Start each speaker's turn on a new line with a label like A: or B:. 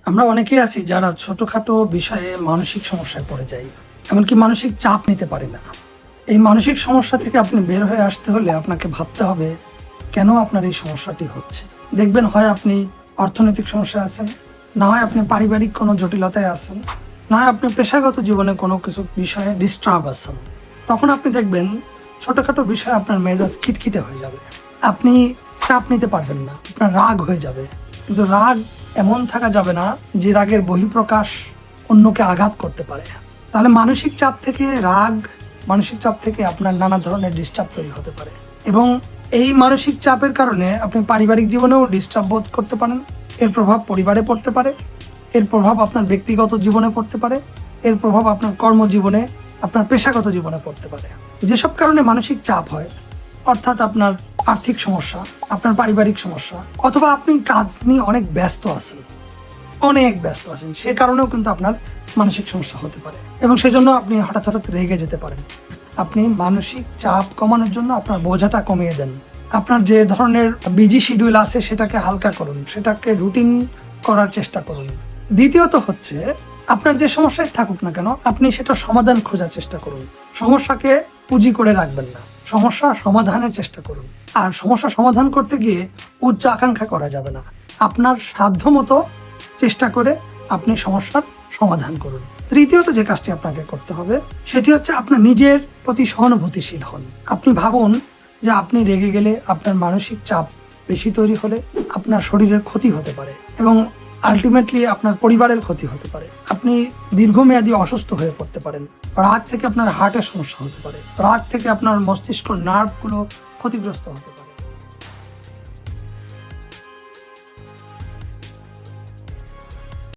A: আমরা অনেকেই আছি যারা ছোটখাটো বিষয়ে মানসিক সমস্যায় পড়ে যাই, এমনকি মানসিক চাপ নিতে পারি না। এই মানসিক সমস্যা থেকে আপনি বের হয়ে আসতে হলে আপনাকে ভাবতে হবে কেন আপনার এই সমস্যাটি হচ্ছে। দেখবেন হয় আপনি অর্থনৈতিক সমস্যায় আছেন, না হয় আপনি পারিবারিক কোনো জটিলতায় আছেন, না হয় আপনি পেশাগত জীবনে কোনো কিছু বিষয়ে ডিস্টার্ব আছেন। তখন আপনি দেখবেন ছোটখাটো বিষয়ে আপনার মেজাজ খিটখিটে হয়ে যাবে, আপনি চাপ নিতে পারবেন না, আপনার রাগ হয়ে যাবে। কিন্তু রাগ এমন থাকা যাবে না যে রাগের বহিঃপ্রকাশ অন্যকে আঘাত করতে পারে। তাহলে মানসিক চাপ থেকে মানসিক চাপ থেকে আপনার নানা ধরনের ডিস্টার্ব তৈরি হতে পারে, এবং এই মানসিক চাপের কারণে আপনি পারিবারিক জীবনেও ডিস্টার্ব বোধ করতে পারেন। এর প্রভাব পরিবারে পড়তে পারে, এর প্রভাব আপনার ব্যক্তিগত জীবনে পড়তে পারে, এর প্রভাব আপনার কর্মজীবনে, আপনার পেশাগত জীবনে পড়তে পারে। যেসব কারণে মানসিক চাপ হয়, অর্থাৎ আপনার আর্থিক সমস্যা, আপনার পারিবারিক সমস্যা, অথবা আপনি কাজ নিয়ে অনেক ব্যস্ত আছেন, সে কারণেও কিন্তু আপনার মানসিক সমস্যা হতে পারে, এবং সেজন্য আপনি হঠাৎ হঠাৎ রেগে যেতে পারেন। আপনি মানসিক চাপ কমানোর জন্য আপনার বোঝাটা কমিয়ে দেন। আপনার যে ধরনের বিজি শিডিউল আছে সেটাকে হালকা করুন, সেটাকে রুটিন করার চেষ্টা করুন। দ্বিতীয়ত হচ্ছে, আপনার যে সমস্যায় থাকুক না কেন, আপনি সেটা সমাধান খোঁজার চেষ্টা করুন। সমস্যাকে পুঁজি করে রাখবেন না, সমস্যা সমাধানের চেষ্টা করুন। আর সমস্যা সমাধান করতে গিয়ে উচ্চ আকাঙ্ক্ষা করা যাবে না। আপনার সাধ্যমতো চেষ্টা করে আপনি সমস্যার সমাধান করুন। তৃতীয়ত যে কাজটি আপনাকে করতে হবে সেটি হচ্ছে আপনার নিজের প্রতি সহানুভূতিশীল হন। আপনি ভাবুন যে আপনি রেগে গেলে আপনার মানসিক চাপ বেশি তৈরি হলে আপনার শরীরের ক্ষতি হতে পারে, এবং আলটিমেটলি আপনার পরিবারের ক্ষতি হতে পারে। আপনি দীর্ঘমেয়াদী অসুস্থ হয়ে পড়তে পারেন। রাগ থেকে আপনার হার্টের সমস্যা হতে পারে, রাগ থেকে আপনার মস্তিষ্ক নার্ভগুলো ক্ষতিগ্রস্ত হতে পারে।